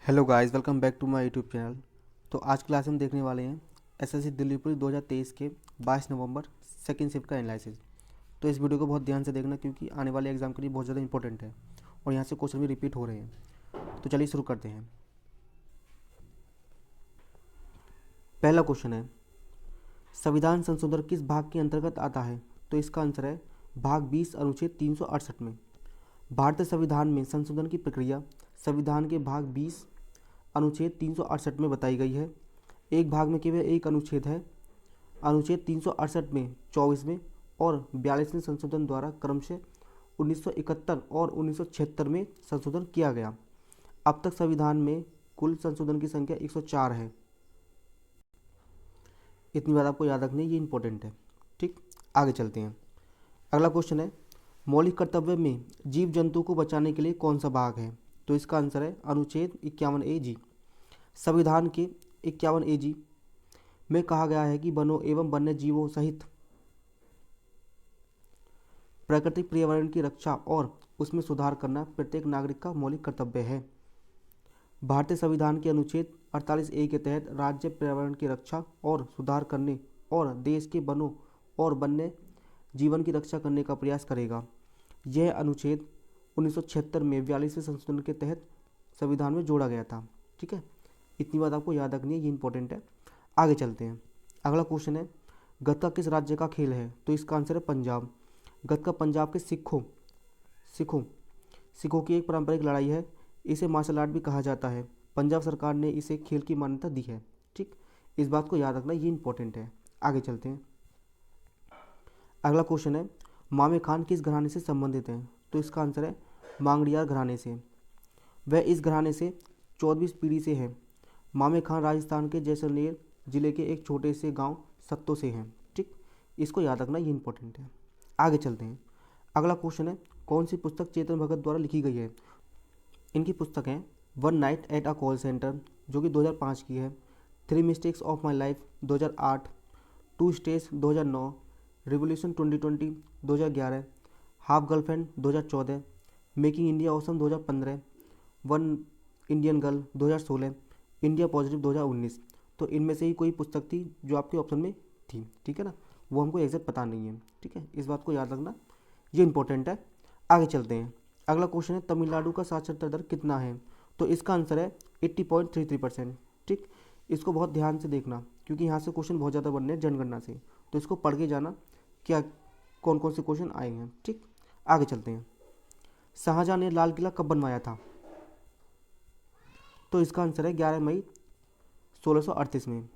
Hello guys, welcome back to my YouTube channel. तो आज class में हम देखने वाले हैं एसएससी दिल्ली पुलिस 2023 के 22 नवंबर सेकंड शिफ्ट का एनालिसिस। तो इस वीडियो को बहुत ध्यान से देखना क्योंकि आने वाले एग्जाम के लिए बहुत ज़्यादा इंपॉर्टेंट है और यहाँ से क्वेश्चन भी रिपीट हो रहे हैं। तो चलिए शुरू करते हैं। पहला क्वेश्चन है, संविधान संशोधन किस भाग के अंतर्गत आता है? तो इसका आंसर है भाग 20 अनुच्छेद 368 में। भारतीय संविधान में संशोधन की प्रक्रिया संविधान के भाग 20 अनुच्छेद 368 में बताई गई है। एक भाग में केवल एक अनुच्छेद है। अनुच्छेद 368 में 24वें और 42वें संशोधन द्वारा क्रमशः 1971 और 1976 में संशोधन किया गया। अब तक संविधान में कुल संशोधन की संख्या 104 है। इतनी बात आपको याद रखनी है, ये इंपॉर्टेंट है। ठीक, आगे चलते हैं। अगला क्वेश्चन है, मौलिक कर्तव्य में जीव जंतु को बचाने के लिए कौन सा भाग है? तो इसका आंसर है अनुच्छेद 51A जी। संविधान के 51A जी में कहा गया है कि वनों एवं वन्य जीवों सहित प्राकृतिक पर्यावरण की रक्षा और उसमें सुधार करना प्रत्येक नागरिक का मौलिक कर्तव्य है। भारतीय संविधान के अनुच्छेद 48A के तहत राज्य पर्यावरण की रक्षा और सुधार करने और देश के वनों और वन्य जीवन की रक्षा करने का प्रयास करेगा। यह अनुच्छेद 1976 में 42वें संशोधन के तहत संविधान में जोड़ा गया था। ठीक है, इतनी बात आपको याद रखनी है, ये इंपॉर्टेंट है। आगे चलते हैं। अगला क्वेश्चन है, गतका किस राज्य का खेल है? तो इसका आंसर है पंजाब। गतका पंजाब के सिखों सिखों सिखों की एक पारंपरिक लड़ाई है। इसे मार्शल आर्ट भी कहा जाता है। पंजाब सरकार ने इसे खेल की मान्यता दी है। ठीक, इस बात को याद रखना, ये इंपॉर्टेंट है। आगे चलते हैं। अगला क्वेश्चन है, मामे खान किस घराने से संबंधित हैं? तो इसका आंसर है मांगड़ियार घराने से। वह इस घराने से 14वीं पीढ़ी से है। मामे खान राजस्थान के जैसलमेर जिले के एक छोटे से गांव सत्तो से हैं। ठीक, इसको याद रखना, ये इंपॉर्टेंट है। आगे चलते हैं। अगला क्वेश्चन है, कौन सी पुस्तक चेतन भगत द्वारा लिखी गई है? इनकी पुस्तक है one night at a call centre जो कि 2005 की है, three mistakes of my life 2008, two states 2009, revolution 2020 2011, half girlfriend 2014, making India awesome 2015, one Indian girl 2016, India positive 2019। तो इनमें से ही कोई पुस्तक थी जो आपके ऑप्शन में थी। ठीक है ना, वो हमको एग्जैक्ट पता नहीं है। ठीक है, इस बात को याद रखना, ये इंपॉर्टेंट है। आगे चलते हैं। अगला क्वेश्चन है, तमिलनाडु का साक्षरता दर कितना है? तो इसका आंसर है 80.33%। ठीक, इसको बहुत ध्यान से देखना क्योंकि यहाँ से क्वेश्चन बहुत ज़्यादा बनने हैं जनगणना से, तो इसको पढ़ के जाना क्या कौन कौन से क्वेश्चन आए हैं। ठीक, आगे चलते हैं। शाहजहां ने लाल किला कब बनवाया था? तो इसका आंसर है 11 मई 1638 में।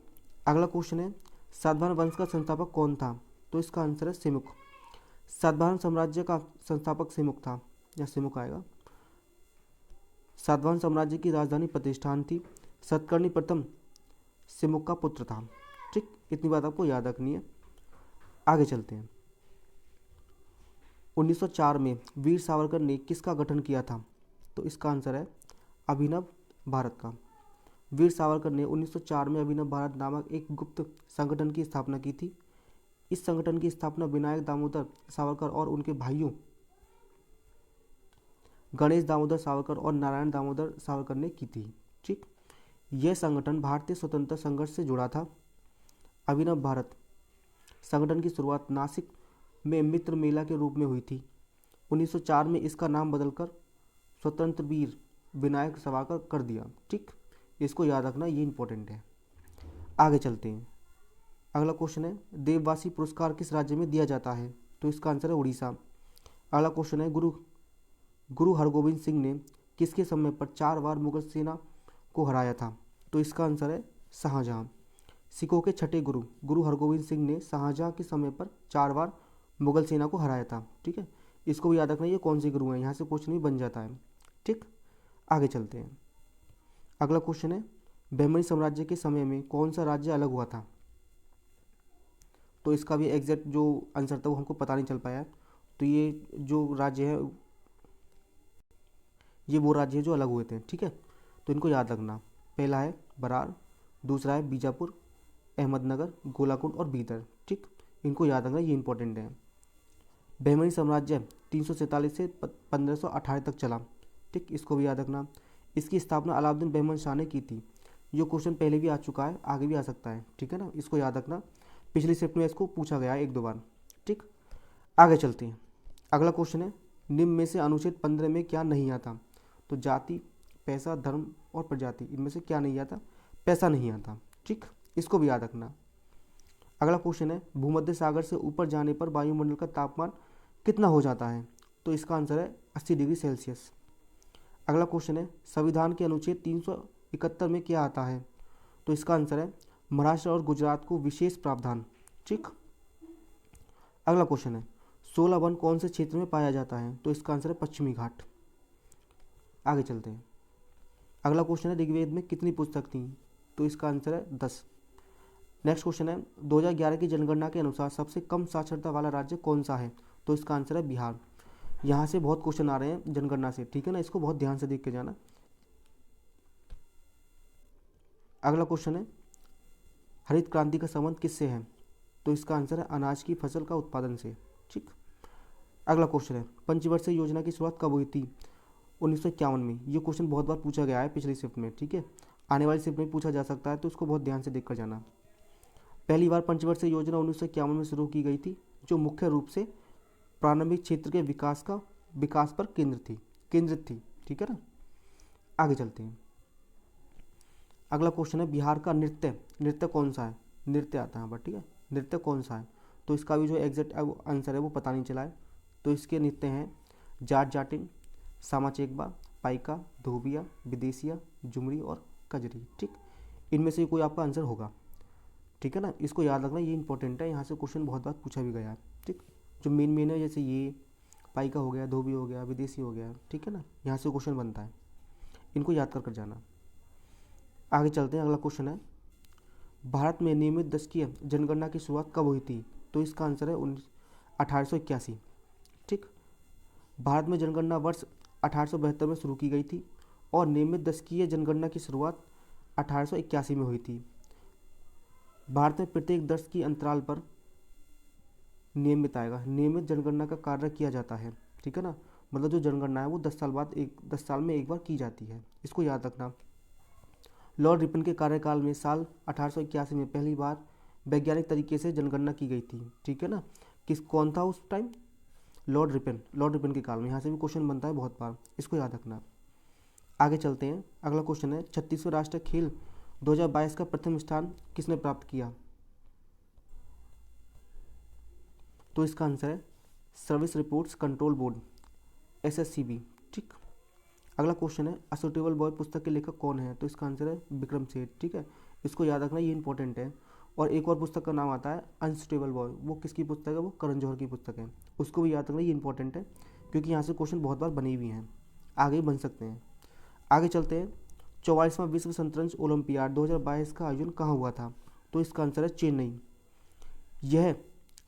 अगला क्वेश्चन है, सातवाहन वंश का संस्थापक कौन था? तो इसका आंसर है सिमुक। सातवाहन साम्राज्य का संस्थापक सिमुक था, या सिमुक आएगा। सातवाहन साम्राज्य की राजधानी प्रतिष्ठान थी। सतकर्णी प्रथम सिमुक का पुत्र था। ठीक, इतनी बात आपको याद रखनी है। आगे चलते हैं। 1904 में वीर सावरकर ने किसका गठन किया था? तो इसका आंसर है अभिनव भारत का। वीर सावरकर ने 1904 में अभिनव भारत नामक एक गुप्त संगठन की स्थापना की थी। इस संगठन की स्थापना विनायक दामोदर सावरकर और उनके भाइयों गणेश दामोदर सावरकर और नारायण दामोदर सावरकर ने की थी। ठीक, यह संगठन भारतीय स्वतंत्रता संघर्ष से जुड़ा था। अभिनव भारत संगठन की शुरुआत नासिक में मित्र मेला के रूप में हुई थी। 1904 में इसका नाम बदलकर स्वतंत्र वीर विनायक सावरकर कर दिया। ठीक, इसको याद रखना, ये इंपॉर्टेंट है। आगे चलते हैं। अगला क्वेश्चन है, देववासी पुरस्कार किस राज्य में दिया जाता है? तो इसका आंसर है उड़ीसा। अगला क्वेश्चन है, गुरु हरगोविंद सिंह ने किसके समय पर 4 बार मुगल सेना को हराया था? तो इसका आंसर है शाहजहां। सिखों के छठे गुरु गुरु हरगोविंद सिंह ने शाहजहां के समय पर 4 बार मुगल सेना को हराया था। ठीक है, इसको भी याद रखना, ये कौन से गुरु हैं, यहाँ से क्वेश्चन भी बन जाता है। ठीक, आगे चलते हैं। अगला क्वेश्चन है, बहमनी साम्राज्य के समय में कौन सा राज्य अलग हुआ था? तो इसका भी एग्जैक्ट जो आंसर था वो हमको पता नहीं चल पाया है। तो ये जो राज्य है, ये वो राज्य है जो अलग हुए थे। ठीक है, तो इनको याद रखना। पहला है बरार, दूसरा है बीजापुर, अहमदनगर, गोलाकुंड और बीदर। ठीक, इनको याद रखना, ये इंपॉर्टेंट है। बहमनी साम्राज्य 347 से 1518 तक चला। ठीक, इसको भी याद रखना। इसकी स्थापना अलाउद्दीन बेहमन शाह ने की थी। ये क्वेश्चन पहले भी आ चुका है, आगे भी आ सकता है, ठीक है ना, इसको याद रखना। पिछली शिफ्ट में इसको पूछा गया है 1-2 बार। ठीक, आगे चलते हैं। अगला क्वेश्चन है, निम्न में से अनुच्छेद 15 में क्या नहीं आता? तो जाति, पैसा, धर्म और प्रजाति, इनमें से क्या नहीं आता? पैसा नहीं आता। ठीक, इसको भी याद रखना। अगला क्वेश्चन है, भूमध्य सागर से ऊपर जाने पर वायुमंडल का तापमान कितना हो जाता है? तो इसका आंसर है 80 डिग्री सेल्सियस। अगला क्वेश्चन है, संविधान के अनुच्छेद 371 में क्या आता है? तो इसका आंसर है महाराष्ट्र और गुजरात को विशेष प्रावधान। ठीक, अगला क्वेश्चन है, 16 वन कौन से क्षेत्र में पाया जाता है? तो इसका आंसर है पश्चिमी घाट। आगे चलते हैं। अगला क्वेश्चन है, ऋग्वेद में कितनी पुस्तक थी? तो इसका आंसर है 10। नेक्स्ट क्वेश्चन है, 2011 की जनगणना के अनुसार सबसे कम साक्षरता वाला राज्य कौन सा है? तो इसका आंसर है बिहार। यहाँ से बहुत क्वेश्चन आ रहे हैं जनगणना से, ठीक है ना, इसको बहुत ध्यान से देख के जाना। अगला क्वेश्चन है, हरित क्रांति का संबंध किससे है? तो इसका आंसर है अनाज की फसल का उत्पादन से। ठीक, अगला क्वेश्चन है, पंचवर्षीय योजना की शुरुआत कब हुई थी? 1951 में। ये क्वेश्चन बहुत बार पूछा गया है पिछली शिफ्ट में, ठीक है, आने वाली शिफ्ट में पूछा जा सकता है, तो इसको बहुत ध्यान से देख कर जाना। पहली बार पंचवर्षीय योजना 1951 में शुरू की गई थी, जो मुख्य रूप से प्रारंभिक क्षेत्र के विकास पर केंद्रित थी। ठीक है ना, आगे चलते हैं। अगला क्वेश्चन है, बिहार का नृत्य कौन सा है? नृत्य आता है, बट ठीक है, नृत्य कौन सा है? तो इसका भी जो एग्जैक्ट आंसर है वो पता नहीं चला है। तो इसके नृत्य हैं जाट जाटिन, सामा चेकबा, पाइका, धोबिया, विदेशिया, झुमरी और कजरी। ठीक, इनमें से कोई आपका आंसर होगा, ठीक है ना, इसको याद रखना, ये इंपॉर्टेंट है, यहाँ से क्वेश्चन बहुत बार पूछा भी गया है। ठीक, जो मेन है, जैसे ये पाइका हो गया, धोबी हो गया, विदेशी हो गया, ठीक है ना, यहाँ से क्वेश्चन बनता है, इनको याद कर जाना। आगे चलते हैं। अगला क्वेश्चन है, भारत में नियमित दशकीय जनगणना की शुरुआत कब हुई थी? तो इसका आंसर है 1881। ठीक, भारत में जनगणना वर्ष 1872 में शुरू की गई थी और नियमित दशकीय जनगणना की शुरुआत 1881 में हुई थी। भारत में प्रत्येक 10 की अंतराल पर नियमित जनगणना का कार्य किया जाता है। ठीक है ना, मतलब जो जनगणना है वो 10 साल में एक बार की जाती है, इसको याद रखना। लॉर्ड रिपन के कार्यकाल में साल 1881 में पहली बार वैज्ञानिक तरीके से जनगणना की गई थी। ठीक है ना, कौन था उस टाइम? लॉर्ड रिपन के काल में। यहाँ से भी क्वेश्चन बनता है बहुत बार, इसको याद रखना। आगे चलते हैं। अगला क्वेश्चन है, 36वें राष्ट्रीय खेल 2022 का प्रथम स्थान किसने प्राप्त किया? तो इसका आंसर है service reports control board, SSCB। ठीक, अगला क्वेश्चन है, अ सूटेबल बॉय पुस्तक के लेखक कौन है? तो इसका आंसर है विक्रम सेठ। ठीक है, इसको याद रखना, ये इंपॉर्टेंट है। और एक और पुस्तक का नाम आता है अनसूटेबल बॉय, वो किसकी पुस्तक है? वो करण जौहर की पुस्तक है, उसको भी याद रखना, ये इंपॉर्टेंट है, क्योंकि यहाँ से क्वेश्चन बहुत बार बने हुए हैं, आगे भी बन सकते हैं। आगे चलते हैं। 44वां विश्व शतरंज ओलंपियाड 2022 का आयोजन कहाँ हुआ था? तो इसका आंसर है चेन्नई। यह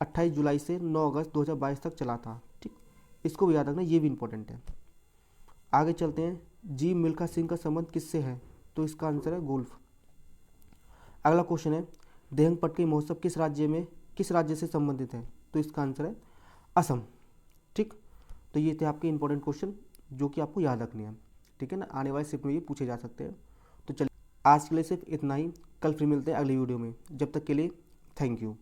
28 जुलाई से 9 अगस्त 2022 तक चला था। ठीक, इसको भी याद रखना, ये भी इंपॉर्टेंट है। आगे चलते हैं। जी मिल्खा सिंह का संबंध किससे है? तो इसका आंसर है गोल्फ। अगला क्वेश्चन है, देहंग पटकई महोत्सव किस राज्य से संबंधित है? तो इसका आंसर है असम। ठीक, तो ये थे आपके इंपॉर्टेंट क्वेश्चन जो कि आपको याद रखने हैं, ठीक है ना, आने वाले शिफ्ट में ये पूछे जा सकते हैं। तो चलिए आज के लिए सिर्फ इतना ही, कल फिर मिलते हैं अगली वीडियो में, जब तक के लिए थैंक यू।